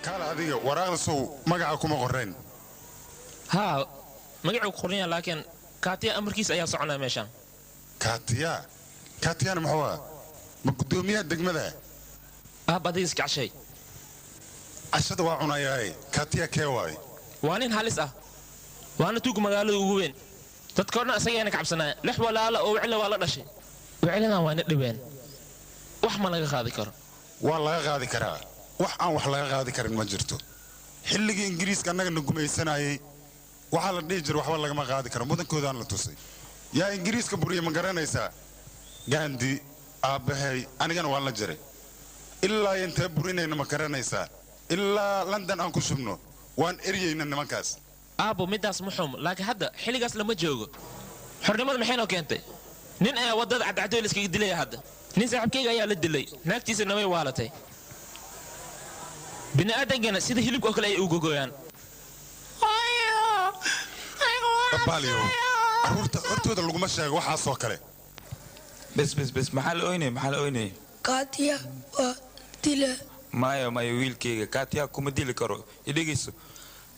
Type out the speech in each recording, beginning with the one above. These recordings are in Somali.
kaala adiga waraaqda sow magaca kuma qoreen ها مقعو قرنيا لكن كاتيا أمركيس أيها صعنا ميشان كاتيانا محوا مقدوميات دقمدا بديس كعشي عشاد واعنا ياي كاتيا كيواي وانين هالسة وانا توق مقالو وين تذكرنا أسيانك عبسنا لح ولا لا أو علا ولا نشي وعلنا وانا لوين وحما لغا غادي كر والله غادي كرا wax laga qaadi karin ma jirto xilligii ingiriiska annaga nugumaysanayay waxa la dhigi jiray waxba laga ma qaadi karo mudankooda aan la tusay yaa ingiriiska buriye ma garanaysaa gandhi aabahay anigana waan la jiray ilaa inta burinayna ma garanaysaa ilaa london aan ku shubno waan eriyayna nimankaas aabo midaas muxum laakiin hadda xilligaas lama joogo xornimada maxay noo keentay nin ayaa wadada cadcadoo la iskaga dilay hadda nin saaxiibkayga ayaa la dilay naagtiisana way waalatay بني آدم سيده هلب أكل أي أوجوجيان. باليو. أرتو هذا اللي ماشي واحد صوكله. بس محل أويني. كاتيا وتلا. ما ويل كي كاتيا كم ديل كرو يدقيسو.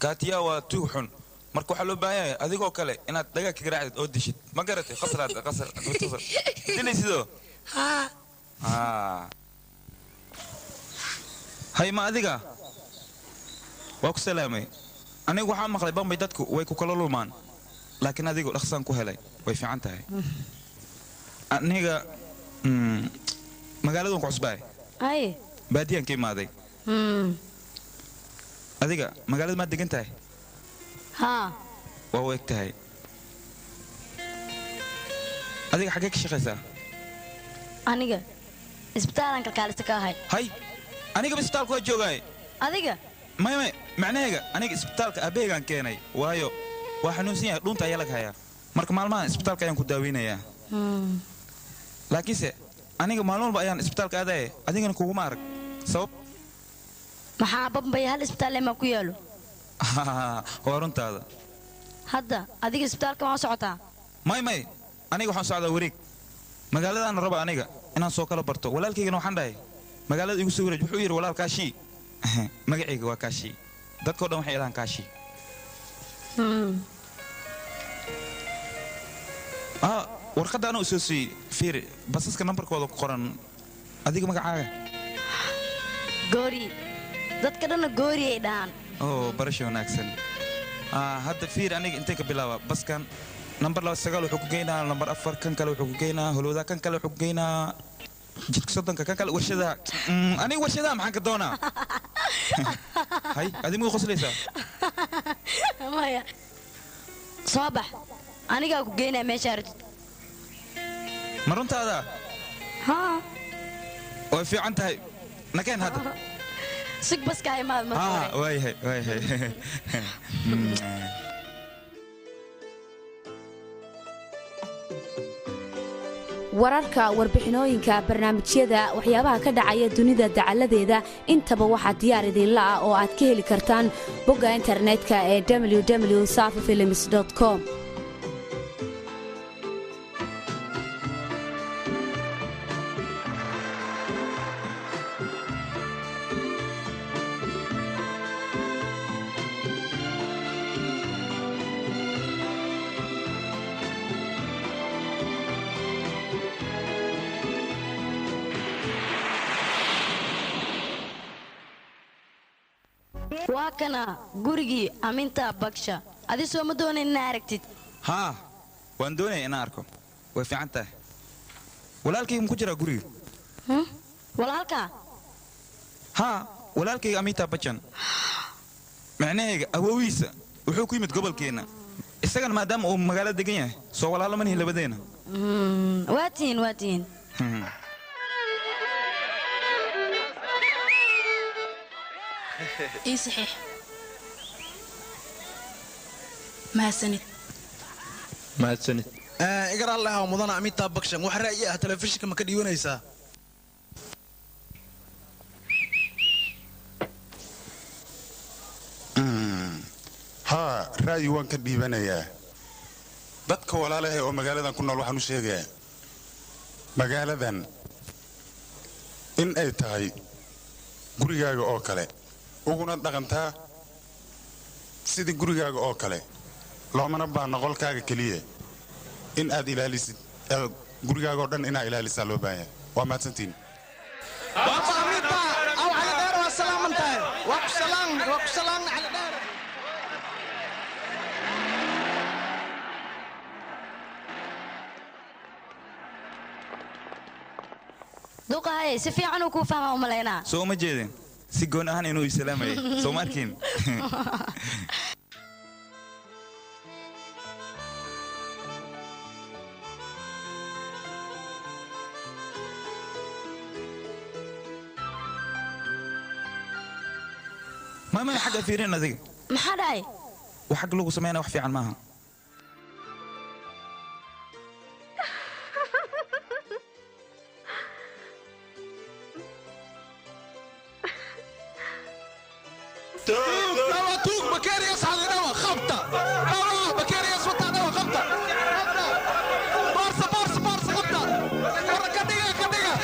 كاتيا وتوحن. مركو حلو بايا أذيك أكله أنا دقيقة كراعد أوديشت ما قرأت قصر ديني سيدو. هاي ما أديكا واكو سلامي أنا وحنا مخلي بام بيدتكو ويكو كلولو مان لكن أديكو الأخصان كو هلاي ويفي عنتها هاي أنيجا مقالة دون قصباي أي باديان كي ما أديك أديكا مقالة ما أديك أنتهي ها وهو يكتهي أديكا حقك شخصا أنيجا إسبتالان كالكالستكا هاي أنا قبل إسبتالك وجوجاي. أديك؟ ما معناه أنا إسبتالك أبيعان كيناي وايو وحنوسيا دون تيالك هيا. مرك معلومة إسبتالك يوم كداوينا يا. لكن سه أنا معلومة بيان إسبتالك هذا أديك أنا كوكو مارك. صوب. محابب بيهال إسبتال ما كيالو. وارون هذا. هذا أديك إسبتالك ما صعتا. ما أنا جو حنصعد وريك. مقالة أنا ربع أنا سوكلا برتو ولا الكي جنو حنداي. magaalada igu soo wareej wuxuu yiri walaalkaashi magacayga waa kaashi dadkoo dhan waxay ilaahan kaashi warqadda ana soo sii fiir basaska nambarkooda ku qoran adiga magacaaga goori dadka dhan goori ay dhaan barasho wanaagsan hadda fiir aniga intee ka bilaaba baskan nambar 9 wuxuu ku geynaa nambar 4 kan kale wuxuu ku geynaa holooda kan kale wuxuu ku geynaa جدك صدقك كان كلا ورشة أنا ورشة محن كدونا هاي هذه مو خص ليسا مايا صباح أنا قاعد جينا مشارج مرنت هذا ها وفي عنت هاي نكين هذا سك بس كاي ما واي هاي wararka warbixinooyinka barnaamijyada waxyaabaha ka dhacaya dunida dacaladeeda intaba waxa diyaar idin la ah oo aad ka heli kartaan bogga internetka ee www.safafilms.com واكنا غوريغي امينتا بكشا ادي سو ما دون ان اركتيد ها وان دوني ان اركو way fiican tahay walaalkay ku jira guriga walaalka ha walaalkay amita bajan macnaheega awowiisa wuxuu ku yimid gobolkeena isagan maadaama uu magaalada degan yahay soo walaalo man labadeena waatiin إيه صحيح ما سند إقرأ الله ومضنا عميد بكشن وحرق إياها تلفزيون كما كدي ونيسا ها رأي وان كدي بنايا dadka walaalahay oo magaaladan ku nool waxaan u sheegayaa magaaladan in ay tahay gurigaaga oo kale uguna dhaqantaa sidii gurigaaga oo kale loomana baahna qolkaaga keliya in aad ilaalisid gurigaaga oo dhan inaa ilaalisaa loo baahan yahay waa mahadsantiin duqahay si fiican uu ku fahmaa u malaynaa soo ma jeedin si goon ahaan inuu islaamay soo markin ما حاجة فيرين هذيك ما حدا وحق لو سمعنا وحفي عن معها توك بكاريوس هذا نوى خبطة بكاريوس وطا نوى خبطة بارسا خبطة ورا كدقة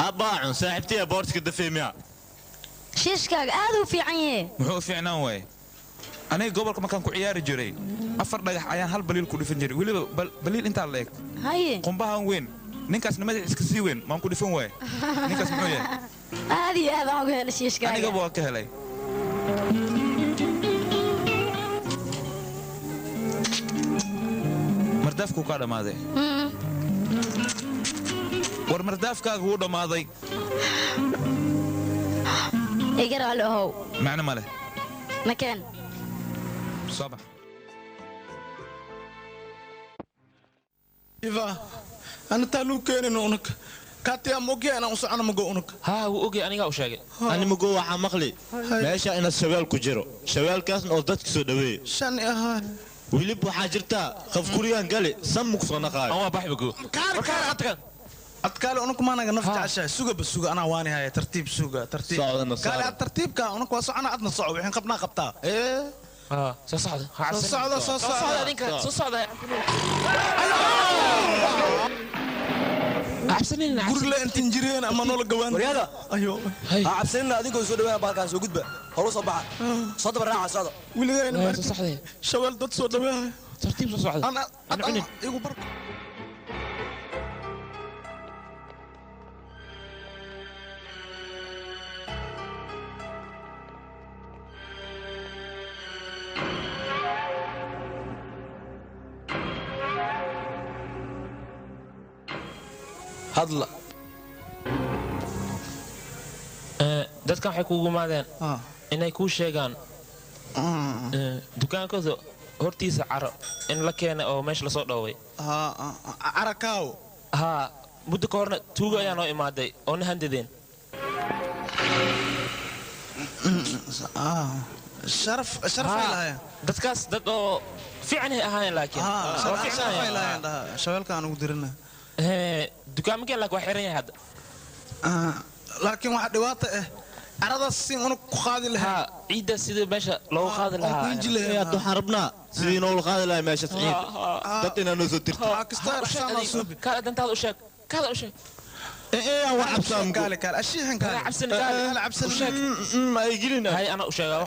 أباعو صاحبتي بورتك الدفيمية شيشكاك هذا في عينيه محو في عناوي أنا قبل ما كان كعيار جري أفر دايح عيان هل بليل كودي فنجري ولا بليل أنت عليك هاي قنبها وين نينكاس نمد إسكسي وين ما كودي فين وين نينكاس محوية هذه هذا هو الشيشكاك أنا قبل كهلي مردافكو كذا ماذا ورمردافك هو ده ماذا يقرأ له هو معنى ماله مكان صباح إيفا أنا تالو كيني هناك كاتيا موجي أنا وصعنا مجو هناك ها وأوجي أنا قاوشاجي أنا مجو عمقلي ماشي أنا الشوال كجرو شوال كاس نقطتك سوداوي شان إيه ويلب وحاجرتا خف كوريان قالي سمك صنقاي أنا بحبكو كار أتكلم أنك ما أنا نفس عشاء سوق بالسوق أنا واني هاي ترتيب سوق ترتيب قال الترتيب كان أنك وصعنا عدنا صعب الحين قبنا قبطة إيه صعد صعد عبسنين قرلا أنت نجرين أما نقول جوان ورياضة أيوه عبسنا أديكوا يسود بها بالكاس وجود بها خلاص صباح صدق بالراحة صدق ولا أنا صحيح شوال ضد صوت بها ترتيب صعد أنا يقول برك هضلة dadkan waxay kuugu maadeen inay kuu sheegaan dukaankooda hortiisa caro in la keena oo meesha lasoo dhooway carakaaw haa muddo ka horna tuugo ayaa noo imaaday oo na handadeen sharaf ay lahaayeen dadkaas dad oo fiican ay ahaayeen laakiin shabeelka aan ugu dirina dukaamkeen laakiin waa xiran yahay hadda laakiin waxaa dhibaato ah caradaas si unug ku qaadi lahaa ciidda sidii meesha loogu qaadi lahaa waxaan rabnaa sidii noola qaadi lahaa meesha ciid dad inaa noo soo tirto kaada dantaada u sheeg kaada u sheeg هاي أنا أشجع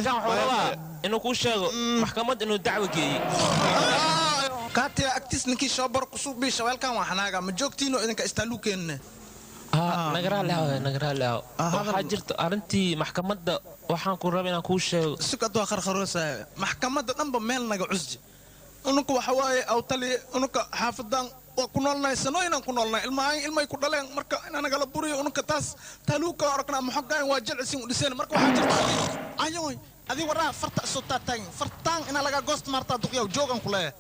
كان حوالها إنه كل شيء محكمة إنه دعوة جي كاتي أكتس نكى شابر قصوب بيشوال كان وحناجا مجوكتينو إنك استلوكين نقرأ له حاجرت أرنتي محكمة ده وحن كل ربنا كل شيء سكت آخر خروسة محكمة ده نبى ميل نجا عزج إنك وحواي أو تلي إنك حافظان وكنولنا سنوينا كنولنا الماء يكون لين مركا أنا قال بوري ونك تاس تلوكا أركنا محقين واجل سين ودسين مركا حاجة أيوة هذه ورا فرت صوتاتين فرتان أنا لقى جوست مرتا دقيا وجوجان كله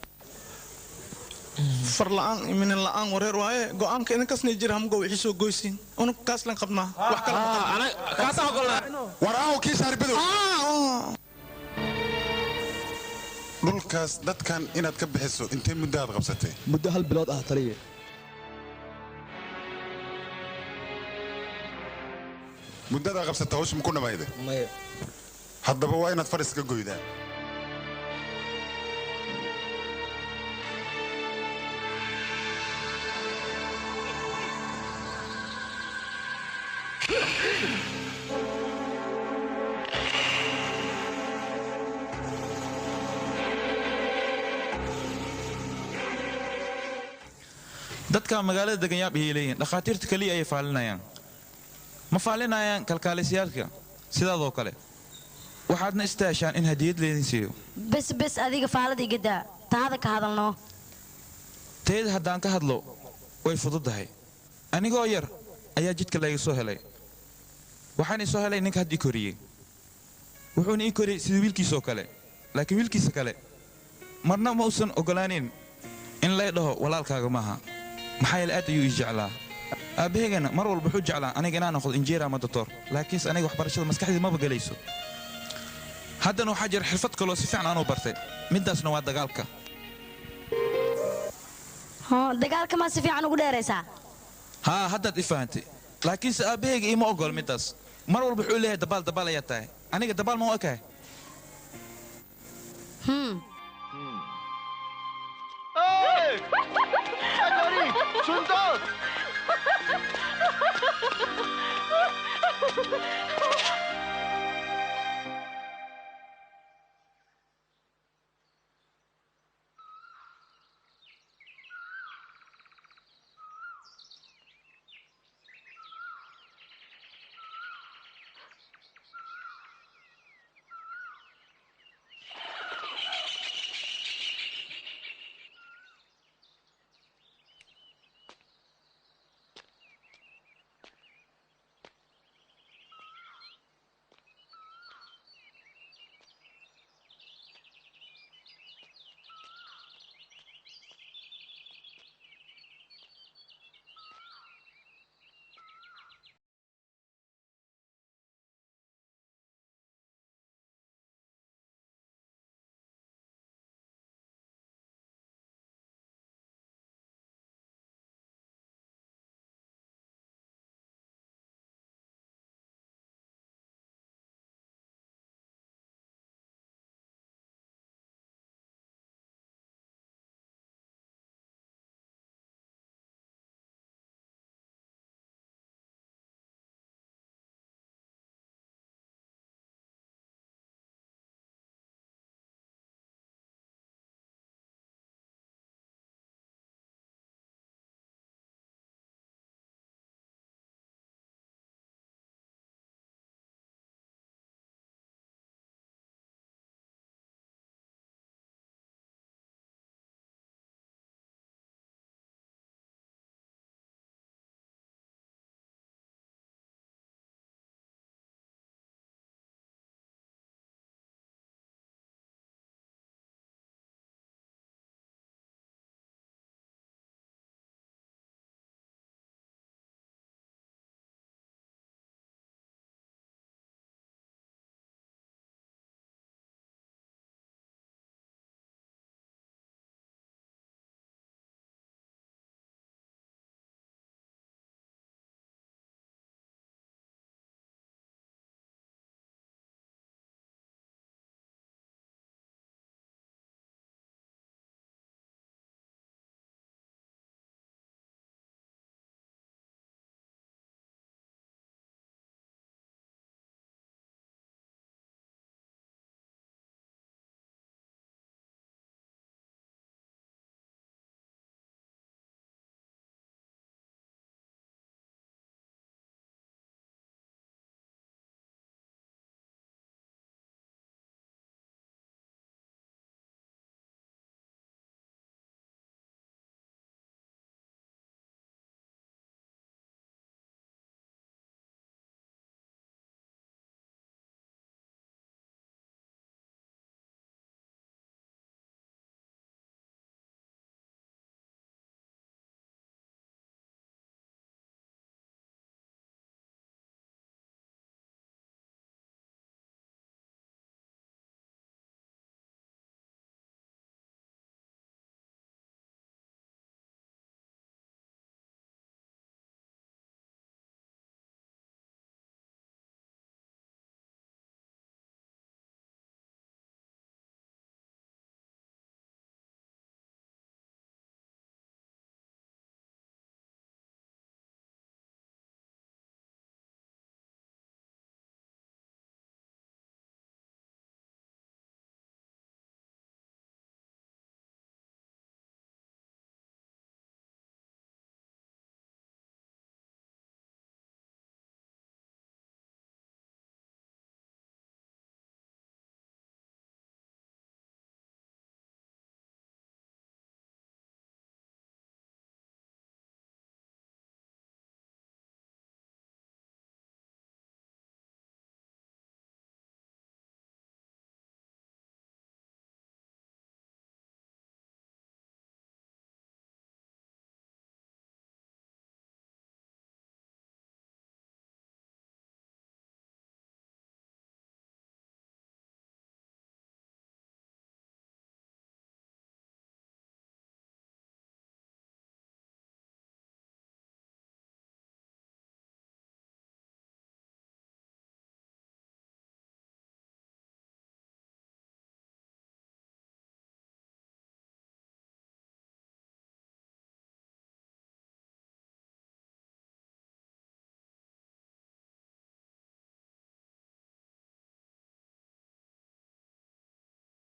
فرلان من الان ورير واي قوان كأنك كاس نيجر هم قوي حسوا قويسين ونك كاس لين قبنا وحكى أنا كاس أقولنا وراه كيس هربدو dhulkaas dadkan inaad ka bixiso intee muddo aad qabsatay muddo hal bilood ah taliye muddada qabsata hawsha ma ku dhamayday maya haddaba waa inaad fadhis ka goydaa dadka magaalada degan yaab ayay leeyihiin dhakhaatiirta kaliya ayay faalinayaan ma faalinayaan kalkaalisayaalka sidaadoo kale waxaadna istaashaan in hadiyad leedin siiyo bes adiga faalada iga daa taada ka hadalno tayada haddaan ka hadlo way fududahay anigoo yar ayaa jidka layga soo helay waxaan ii soo helay ninka hadd ii koriyey wuxuuna ii koriyey sida wiilkiisoo kale laakiin wiilkiisa kale marna ma uusan oggolaanin in lay dhaho walaalkaaga maaha maxaa yeele aad ayuu ii jeclaa aabbahaygana mar walba wuxuu jeclaa aniga inaan noqdo injineer ama doctor laakiinse aniga waxbarashada maskaxdii maba gelayso haddana waxaa jira xirfad kaloo si fiican aanu bartay middaasna waa dagaalka dagaalka maa si fiican ugu dheeraysaa haa haddaad i fahantay laakiinse aabbahayga iima oggol middaas mar walba wuxuu leeyahay dabaal ayaa tahay aniga dabaal ma u ekahay Shagori! Suntot!